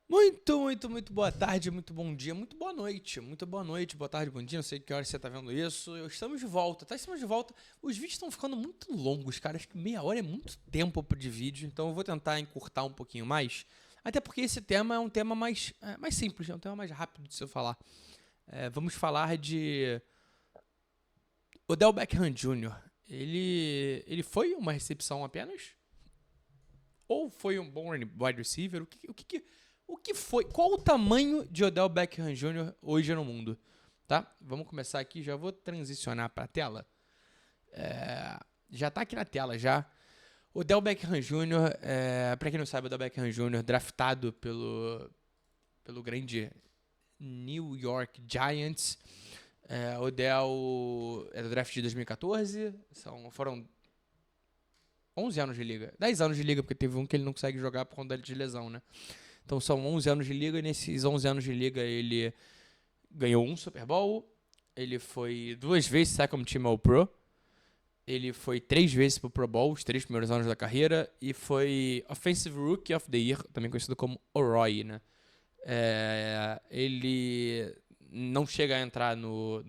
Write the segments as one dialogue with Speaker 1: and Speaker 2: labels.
Speaker 1: Muito boa tarde, muito bom dia, muito boa noite. Muito boa noite, boa tarde, bom dia. Não sei que hora você tá vendo isso. Estamos de volta, tá? Estamos de volta. Os vídeos estão ficando muito longos, cara. Acho que meia hora é muito tempo de vídeo. Então eu vou tentar encurtar um pouquinho mais. Até porque esse tema é um tema mais simples, é um tema mais rápido de se eu falar. Vamos falar de Odell Beckham Jr. Ele foi uma recepção apenas? Ou foi um bom wide receiver? O que foi? Qual o tamanho de Odell Beckham Jr. hoje no mundo? Tá? Vamos começar aqui. Já vou transicionar para a tela. Já tá aqui na tela já. Odell Beckham Jr., para quem não sabe, Odell Beckham Jr. draftado pelo grande New York Giants. Odell é do draft de 2014. Foram 11 anos de liga. 10 anos de liga, porque teve um que ele não consegue jogar por conta de lesão, né? Então são 11 anos de liga, e nesses 11 anos de liga ele ganhou um Super Bowl, ele foi 2 vezes Second Team All-Pro, ele foi 3 vezes pro Pro Bowl, os 3 primeiros anos da carreira, e foi Offensive Rookie of the Year, também conhecido como OROY, né? Ele não chega a entrar no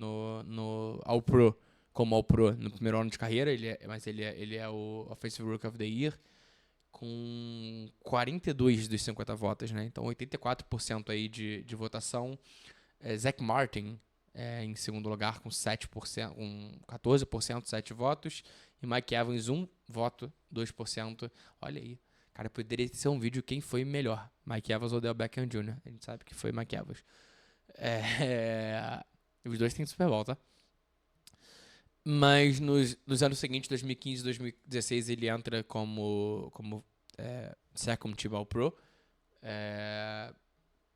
Speaker 1: All-Pro como All-Pro no primeiro ano de carreira, mas ele é o Offensive Rookie of the Year, com 42 dos 50 votos, né? Então 84% aí de votação. Zach Martin em segundo lugar com 7%, com 14%, 7 votos. E Mike Evans, 1 voto, 2%. Olha aí. Cara, poderia ser um vídeo quem foi melhor, Mike Evans ou Odell Beckham Jr. A gente sabe que foi Mike Evans. Os dois têm Super Bowl, tá? Mas nos anos seguintes, 2015 e 2016, ele entra como Second Team All-Pro.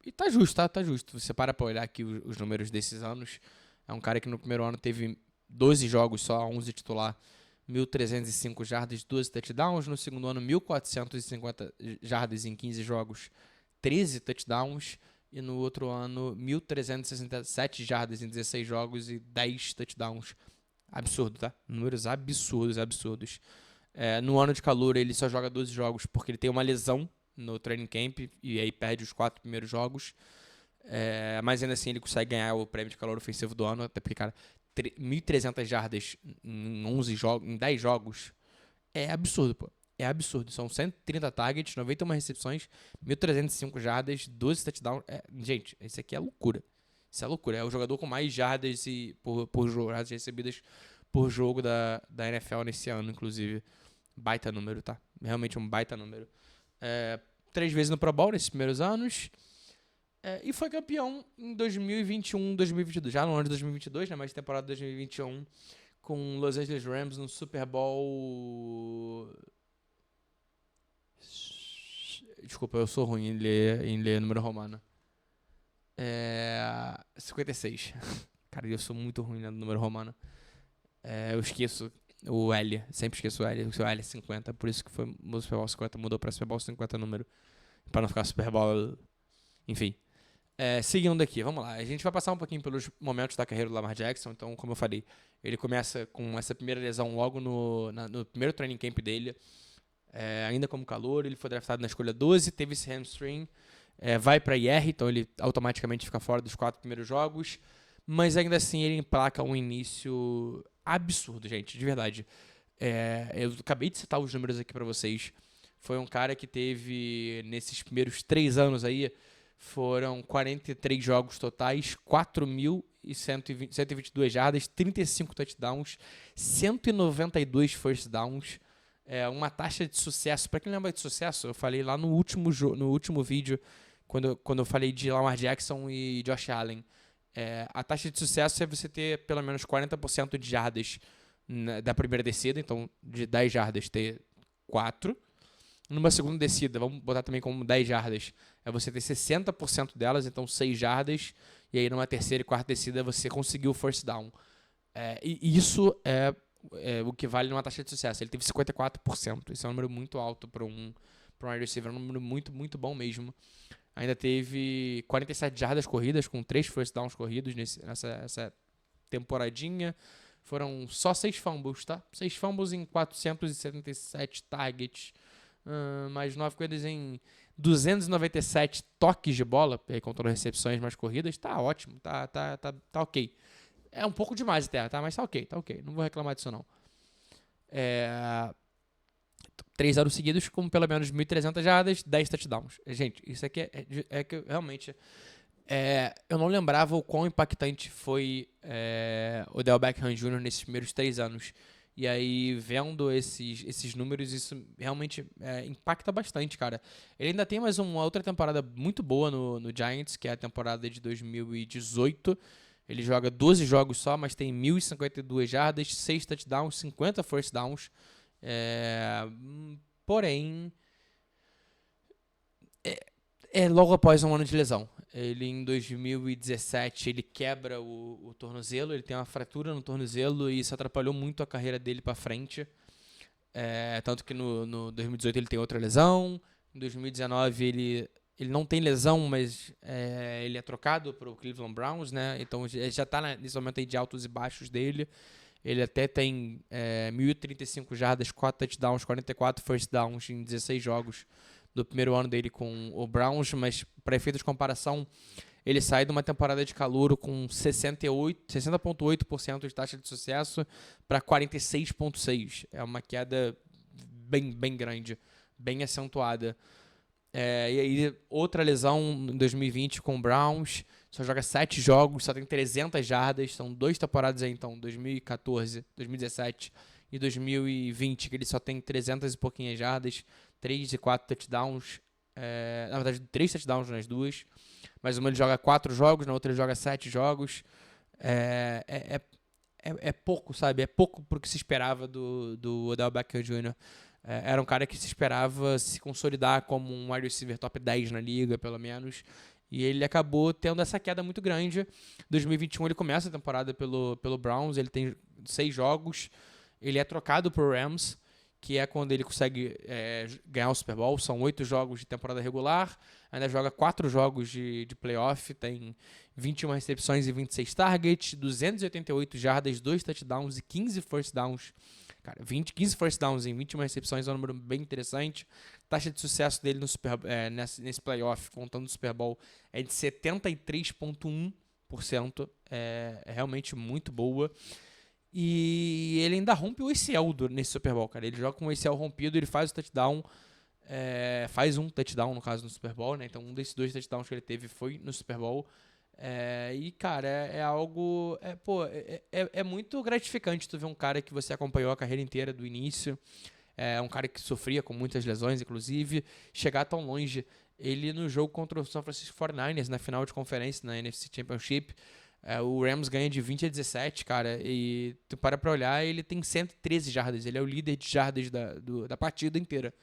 Speaker 1: E tá justo, tá justo. Você para pra olhar aqui os números desses anos. É um cara que no primeiro ano teve 12 jogos só, 11 titular, 1.305 jardas, 12 touchdowns. No segundo ano, 1.450 jardas em 15 jogos, 13 touchdowns. E no outro ano, 1.367 jardas em 16 jogos e 10 touchdowns. Absurdo, tá? Números absurdos. No ano de calor, ele só joga 12 jogos porque ele tem uma lesão no training camp e aí perde os 4 primeiros jogos. Mas ainda assim ele consegue ganhar o prêmio de calor ofensivo do ano, até porque, cara, 1.300 jardas em 11 jogos, em 10 jogos é absurdo, pô. É absurdo. São 130 targets, 91 recepções, 1.305 jardas, 12 touchdowns. Gente, isso aqui é loucura. Isso é loucura. É o jogador com mais jardas por jardas recebidas por jogo da NFL nesse ano, inclusive. Baita número, tá? Realmente um baita número. 3 vezes no Pro Bowl nesses primeiros anos. E foi campeão em 2021, 2022. Já no ano de 2022, né? Mas temporada de 2021, com Los Angeles Rams no Super Bowl. Desculpa, eu sou ruim em ler número romano. 56. Cara, eu sou muito ruim no número romano. Eu esqueço o L. Sempre esqueço o L. O seu L é 50. Por isso que foi o Super Bowl 50. Mudou pra Super Bowl 50 número. Pra não ficar Super Bowl. Enfim. Seguindo aqui, vamos lá. A gente vai passar um pouquinho pelos momentos da carreira do Lamar Jackson. Então, como eu falei, ele começa com essa primeira lesão logo no primeiro training camp dele. Ainda como calor, ele foi draftado na escolha 12, teve esse hamstring. Vai para IR, então ele automaticamente fica fora dos 4 primeiros jogos. Mas ainda assim ele emplaca um início absurdo, gente, de verdade. Eu acabei de citar os números aqui para vocês. Foi um cara que teve, nesses primeiros 3 anos aí, foram 43 jogos totais, 4.122 jardas, 35 touchdowns, 192 first downs. Uma taxa de sucesso. Para quem lembra de sucesso, eu falei lá no último vídeo, quando eu falei de Lamar Jackson e Josh Allen. A taxa de sucesso é você ter pelo menos 40% de jardas da primeira descida, então de 10 jardas ter 4. Numa segunda descida, vamos botar também como 10 jardas, é você ter 60% delas, então 6 jardas. E aí numa terceira e quarta descida você conseguiu o first down. E isso é o que vale numa taxa de sucesso. Ele teve 54%. Isso é um número muito alto para um wide receiver. É um número muito, muito bom mesmo. Ainda teve 47 jardas corridas, com 3 first downs corridos nessa temporadinha. Foram só 6 fumbles, tá? 6 fumbles em 477 targets. Mais 9 corridas em 297 toques de bola, aí contando recepções mais corridas, tá ótimo, tá ok. É um pouco demais até, tá? Mas tá ok. Não vou reclamar disso, não. 3 anos seguidos com pelo menos 1.300 jardas, 10 touchdowns. Gente, isso aqui é que realmente... eu não lembrava o quão impactante foi o Odell Beckham Jr. nesses primeiros 3 anos. E aí, vendo esses números, isso realmente impacta bastante, cara. Ele ainda tem mais uma outra temporada muito boa no Giants, que é a temporada de 2018. Ele joga 12 jogos só, mas tem 1.052 jardas, 6 touchdowns, 50 first downs. Porém, logo após um ano de lesão. Ele, em 2017, ele quebra o tornozelo, ele tem uma fratura no tornozelo e isso atrapalhou muito a carreira dele pra frente. Tanto que no 2018 ele tem outra lesão, em 2019 ele não tem lesão, mas ele é trocado pro Cleveland Browns, né? Então ele já tá nesse momento aí de altos e baixos dele. Ele até tem 1.035 jardas, 4 touchdowns, 44 first downs em 16 jogos do primeiro ano dele com o Browns, mas para efeito de comparação, ele sai de uma temporada de calouro com 60,8% de taxa de sucesso para 46,6%. É uma queda bem grande, bem acentuada. E aí, outra lesão em 2020 com o Browns, só joga 7 jogos, só tem 300 jardas, são 2 temporadas aí então, 2014, 2017 e 2020, que ele só tem 300 e pouquinhas jardas, 3 e 4 touchdowns, na verdade 3 touchdowns nas duas, mas uma ele joga 4 jogos, na outra ele joga 7 jogos, é pouco, sabe? É pouco pro que se esperava do Odell Beckham Jr. Era um cara que se esperava se consolidar como um wide receiver top 10 na liga, pelo menos. E ele acabou tendo essa queda muito grande. Em 2021 ele começa a temporada pelo Browns, ele tem 6 jogos. Ele é trocado pro Rams, que é quando ele consegue ganhar o Super Bowl. São 8 jogos de temporada regular, ainda joga 4 jogos de playoff, tem 21 recepções e 26 targets, 288 jardas, 2 touchdowns e 15 first downs. Cara, 15 first downs em 21 recepções é um número bem interessante. Taxa de sucesso dele nesse playoff, contando o Super Bowl, é de 73,1%. É realmente muito boa. E ele ainda rompe o ACL nesse Super Bowl, cara. Ele joga com o ACL rompido, ele faz o touchdown. Faz um touchdown, no caso, no Super Bowl, né? Então, um desses 2 touchdowns que ele teve foi no Super Bowl. E, cara, é algo... É muito gratificante tu ver um cara que você acompanhou a carreira inteira do início. Um cara que sofria com muitas lesões, inclusive. Chegar tão longe. Ele, no jogo contra o San Francisco 49ers, na final de conferência, na NFC Championship, o Rams ganha de 20-17, cara. E tu para pra olhar, ele tem 113 jardas. Ele é o líder de jardas da partida inteira.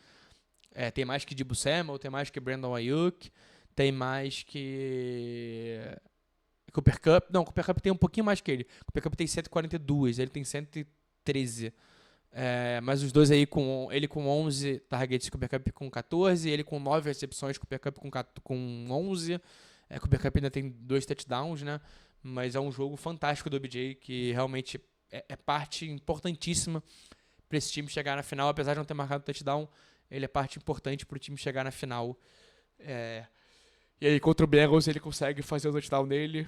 Speaker 1: Tem mais que Deebo Samuel, tem mais que Brandon Ayuk, tem mais que Cooper Kupp. Não, Cooper Kupp tem um pouquinho mais que ele. Cooper Kupp tem 142, ele tem 113. Mas os dois aí, ele com 11 targets, Cooper Kupp com 14, ele com 9 recepções, Cooper Kupp com 11. Cooper Kupp ainda tem 2 touchdowns, né? Mas é um jogo fantástico do OBJ, que realmente é parte importantíssima para esse time chegar na final, apesar de não ter marcado touchdown. Ele é parte importante pro time chegar na final. E aí, contra o Bengals, ele consegue fazer o touchdown dele.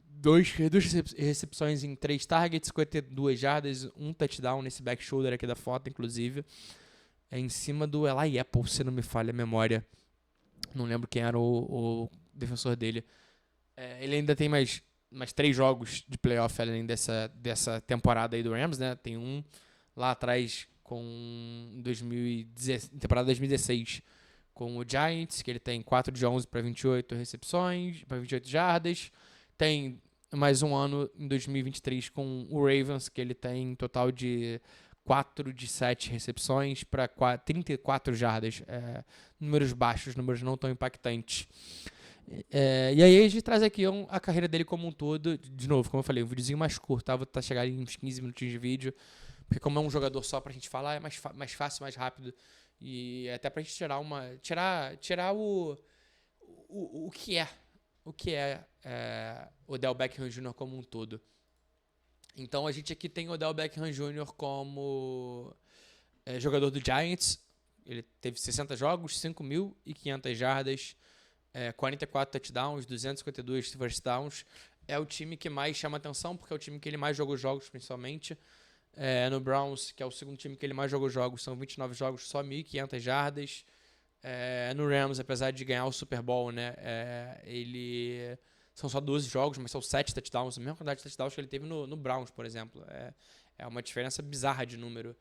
Speaker 1: 2 recepções em 3 targets, 52 jardas, 1 touchdown nesse back shoulder aqui da foto, inclusive. Em cima do Eli Apple, se não me falha a memória. Não lembro quem era o defensor dele. Ele ainda tem mais 3 jogos de playoff além dessa temporada aí do Rams, né? Tem um lá atrás temporada 2016 com o Giants, que ele tem 4 de 11 para 28 recepções, para 28 jardas. Tem mais um ano em 2023 com o Ravens, que ele tem um total de 4 de 7 recepções para 34 jardas. Números baixos, números não tão impactantes. E aí a gente traz aqui a carreira dele como um todo. De novo, como eu falei, um videozinho mais curto, tá chegando em uns 15 minutinhos de vídeo. Porque como é um jogador só pra gente falar, é mais fácil, mais rápido. E até pra gente tirar o que é. O que é Odell Beckham Jr. como um todo. Então a gente aqui tem Odell Beckham Jr. como jogador do Giants. Ele teve 60 jogos, 5.500 jardas, 44 touchdowns, 252 first downs. É o time que mais chama atenção, porque é o time que ele mais jogou jogos, principalmente. No Browns, que é o segundo time que ele mais jogou jogos, são 29 jogos, só 1.500 jardas. No Rams, apesar de ganhar o Super Bowl, né, ele... São só 12 jogos, mas são 7 touchdowns, a mesma quantidade de touchdowns que ele teve no Browns, por exemplo. É uma diferença bizarra de número.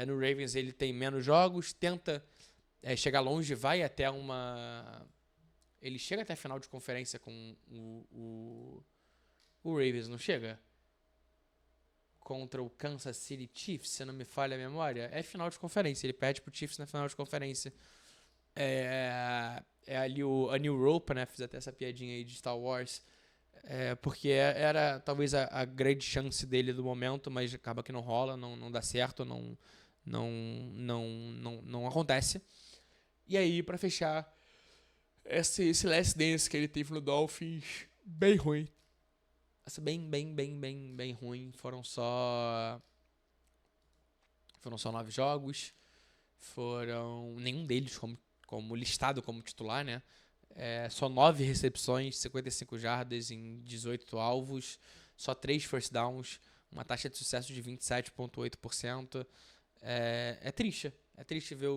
Speaker 1: No Ravens ele tem menos jogos, tenta chegar longe, vai até uma... Ele chega até a final de conferência com o Ravens, não chega? Contra o Kansas City Chiefs, se não me falha a memória. É final de conferência, ele perde pro Chiefs na final de conferência. Ali a New Rope, né? Fiz até essa piadinha aí de Star Wars. Porque era talvez a grande chance dele do momento, mas acaba que não rola, não dá certo, não acontece. E aí, pra fechar, esse Last Dance que ele teve no Dolphins, bem ruim. Essa bem ruim. Foram só 9 jogos. Nenhum deles como listado como titular, né? Só 9 recepções, 55 jardas em 18 alvos, só 3 first downs, uma taxa de sucesso de 27,8%. É triste. É triste ver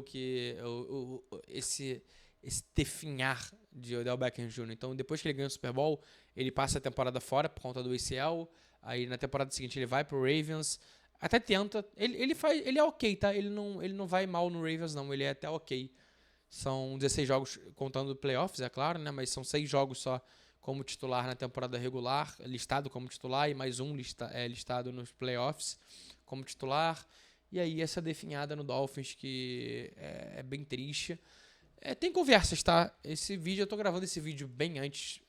Speaker 1: esse definhar de Odell Beckham Jr. Então, depois que ele ganha o Super Bowl, ele passa a temporada fora por conta do ACL. Aí, na temporada seguinte, ele vai pro Ravens. Até tenta. Ele é ok, tá? Ele não vai mal no Ravens, não. Ele é até ok. São 16 jogos contando playoffs, é claro, né? Mas são 6 jogos só como titular na temporada regular, listado como titular, e mais um listado nos playoffs como titular. E aí essa definhada no Dolphins que é bem triste. Tem conversas, tá? Eu tô gravando esse vídeo bem antes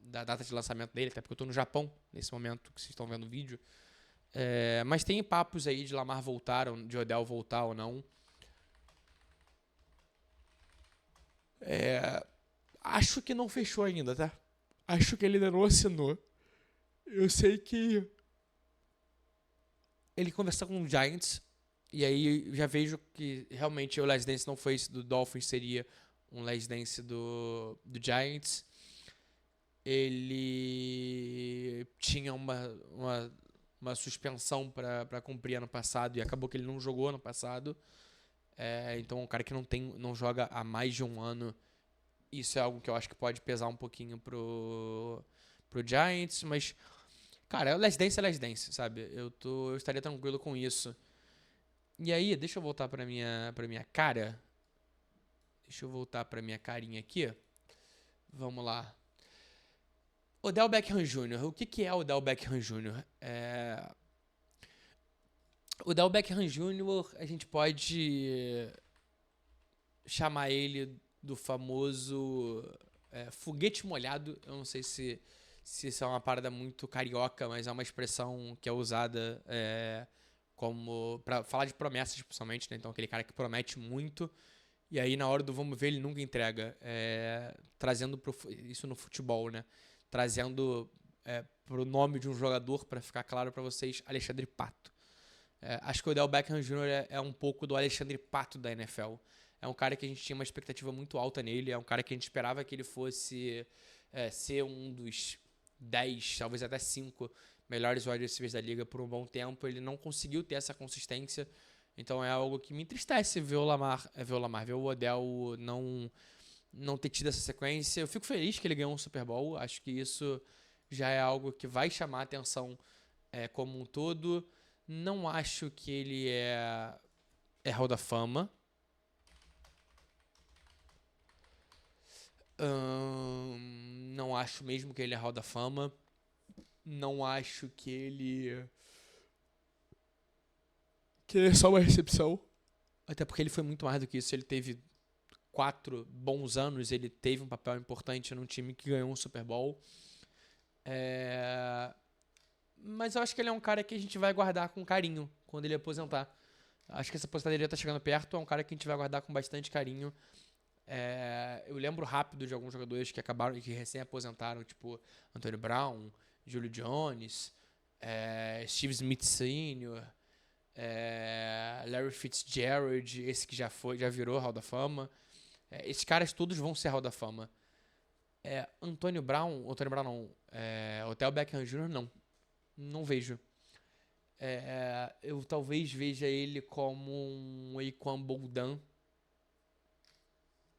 Speaker 1: da data de lançamento dele, até porque eu tô no Japão nesse momento que vocês estão vendo o vídeo. Mas tem papos aí de Lamar voltar, de Odell voltar ou não. Acho que não fechou ainda, tá? Acho que ele ainda não assinou. Eu sei que ele conversou com o Giants, e aí já vejo que realmente o Last Dance não foi esse do Dolphins, seria um Last Dance do Giants. Ele tinha uma suspensão para cumprir ano passado e acabou que ele não jogou ano passado. Então um cara que não joga há mais de um ano, isso é algo que eu acho que pode pesar um pouquinho pro Giants, mas cara, o Last Dance, sabe? Eu estaria tranquilo com isso. E aí, deixa eu voltar pra minha cara. Deixa eu voltar pra minha carinha aqui. Vamos lá. Odell Beckham Jr. O que é o Odell Beckham Jr.? O Odell Beckham Jr., a gente pode chamar ele do famoso foguete molhado. Eu não sei se isso é uma parada muito carioca, mas é uma expressão que é usada como para falar de promessas, principalmente, né? Então, aquele cara que promete muito e aí na hora do vamos ver ele nunca entrega. Trazendo isso no futebol, né? Trazendo pro nome de um jogador, para ficar claro para vocês, Alexandre Pato. Acho que o Odell Beckham Jr. é um pouco do Alexandre Pato da NFL. É um cara que a gente tinha uma expectativa muito alta nele, é um cara que a gente esperava que ele fosse ser um dos 10, talvez até 5 melhores wide receivers da liga por um bom tempo. Ele não conseguiu ter essa consistência, então é algo que me entristece ver o Odell não ter tido essa sequência. Eu fico feliz que ele ganhou um Super Bowl, acho que isso já é algo que vai chamar a atenção como um todo. Não acho que ele é Hall da Fama. Não acho mesmo que ele é Hall da Fama. Não acho que ele é só uma recepção. Até porque ele foi muito mais do que isso. Ele teve 4 bons anos. Ele teve um papel importante num time que ganhou um Super Bowl. Mas eu acho que ele é um cara que a gente vai guardar com carinho quando ele aposentar. Acho que essa aposentadoria tá chegando perto. É um cara que a gente vai guardar com bastante carinho. Eu lembro rápido de alguns jogadores que recém aposentaram, tipo Antonio Brown, Julio Jones, Steve Smith Sr., Larry Fitzgerald, esse que já virou Hall da Fama. Esses caras todos vão ser Hall da Fama. Antônio Brown não. Odell Beckham Jr. Não vejo. Eu talvez veja ele como um Saquon Bolden,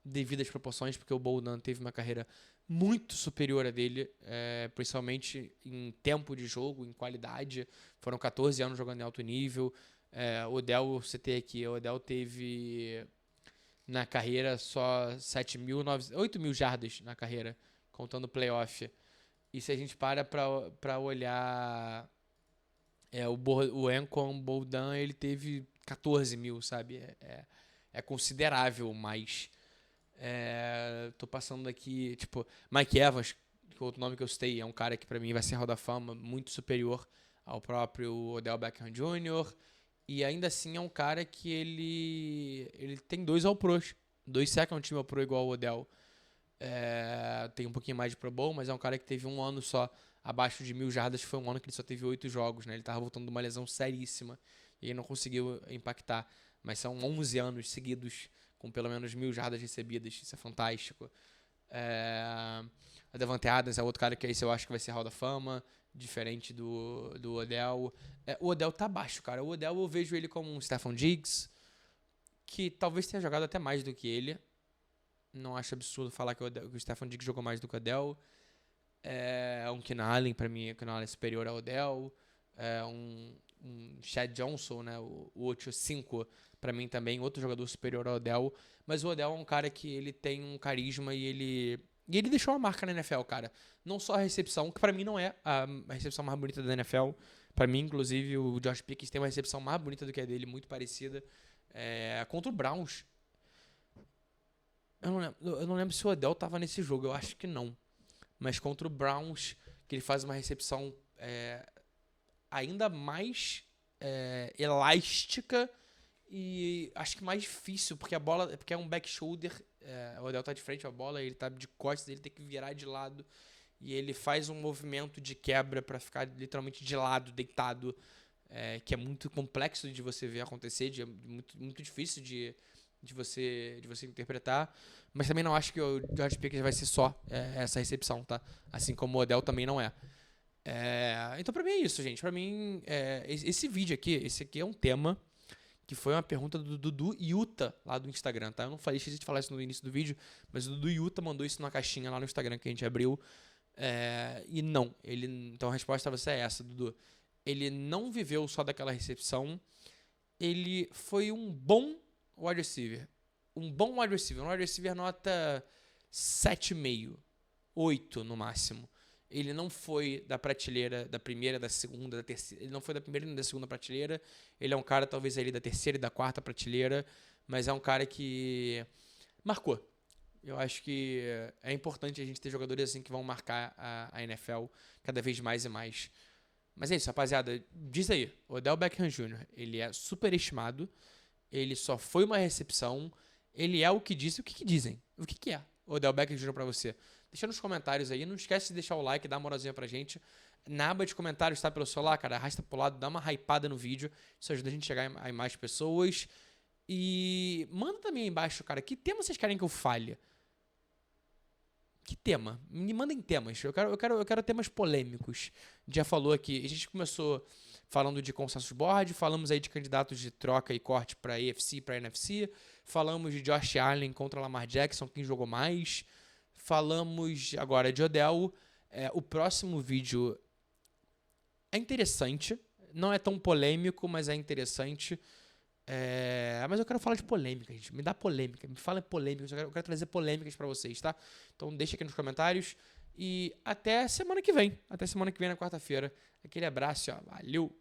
Speaker 1: devido às proporções, porque o Bolden teve uma carreira muito superior a dele, principalmente em tempo de jogo, em qualidade. Foram 14 anos jogando em alto nível. O Odell, você tem aqui, o Odell teve na carreira só 8 mil jardas na carreira, contando playoff. E se a gente pra olhar o Saquon Bolden, ele teve 14 mil, sabe? É considerável, mas tô passando aqui, tipo, Mike Evans, que é outro nome que eu citei, é um cara que pra mim vai ser Hall da Fama, muito superior ao próprio Odell Beckham Jr., e ainda assim é um cara que ele tem 2 All-Pros, 2 Second Team All-Pro igual o Odell. Tem um pouquinho mais de Pro Bowl, mas é um cara que teve um ano só abaixo de 1.000 jardas, foi um ano que ele só teve 8 jogos, né? Ele tava voltando de uma lesão seríssima e ele não conseguiu impactar, mas são 11 anos seguidos com pelo menos 1.000 jardas recebidas, isso é fantástico. A Davante Adams é outro cara que esse eu acho que vai ser Hall da Fama, diferente do Odell. O Odell tá baixo, cara. O Odell eu vejo ele como um Stephon Diggs, que talvez tenha jogado até mais do que ele. Não acho absurdo falar que o Stephon Diggs jogou mais do que o Odell. Um Keenan Allen, pra mim, o Keenan Allen é superior ao Odell. Um Chad Johnson, né, o 8-5, pra mim também, outro jogador superior ao Odell. Mas o Odell é um cara que ele tem um carisma e ele deixou uma marca na NFL, cara. Não só a recepção, que pra mim não é a recepção mais bonita da NFL. Pra mim, inclusive, o Josh Pickens tem uma recepção mais bonita do que a dele, muito parecida. Contra o Browns. Eu não lembro se o Odell tava nesse jogo, eu acho que não. Mas contra o Browns, que ele faz uma recepção ainda mais elástica e acho que mais difícil, porque porque é um back shoulder, o Odell tá de frente à bola, ele tá de costas, ele tem que virar de lado e ele faz um movimento de quebra para ficar literalmente de lado, deitado, que é muito complexo de você ver acontecer, muito, muito difícil de você interpretar, mas também não acho que o George Pickens vai ser só essa recepção, tá? Assim como o Odell também não é. Então pra mim é isso, gente. Pra mim, esse vídeo aqui, esse aqui é um tema que foi uma pergunta do Dudu Yuta lá do Instagram, tá? Eu não esqueci de falar isso no início do vídeo, mas o Dudu Yuta mandou isso numa caixinha lá no Instagram que a gente abriu. E não, então a resposta pra você é essa, Dudu. Ele não viveu só daquela recepção, ele foi um bom wide receiver. Um bom wide receiver. Um wide receiver nota 7,5, 8 no máximo. Ele não foi da prateleira da primeira, da segunda, da terceira. Ele não foi da primeira nem da segunda prateleira. Ele é um cara talvez ali da terceira e da quarta prateleira. Mas é um cara que marcou. Eu acho que é importante a gente ter jogadores assim que vão marcar a NFL cada vez mais e mais. Mas é isso, rapaziada. Diz aí, o Odell Beckham Jr., ele é superestimado. Ele só foi uma recepção. Ele é o que disse. O que dizem? O que é o Odell Beckham Jr. pra você? Deixa nos comentários aí. Não esquece de deixar o like, dar uma moralzinha pra gente. Na aba de comentários, tá pelo celular, cara, arrasta pro lado, dá uma hypada no vídeo. Isso ajuda a gente a chegar a mais pessoas. E manda também aí embaixo, cara, que tema vocês querem que eu fale? Que tema? Me mandem temas. Eu quero temas polêmicos. Já falou aqui. A gente começou falando de consensus board, falamos aí de candidatos de troca e corte para AFC e para NFC, falamos de Josh Allen contra Lamar Jackson, quem jogou mais, falamos agora de Odell. O próximo vídeo é interessante, não é tão polêmico, mas é interessante. Mas eu quero falar de polêmica, gente. Me dá polêmica, me fala polêmica. Eu quero trazer polêmicas pra vocês, tá? Então deixa aqui nos comentários. E até semana que vem. Até semana que vem, na quarta-feira. Aquele abraço, ó. Valeu!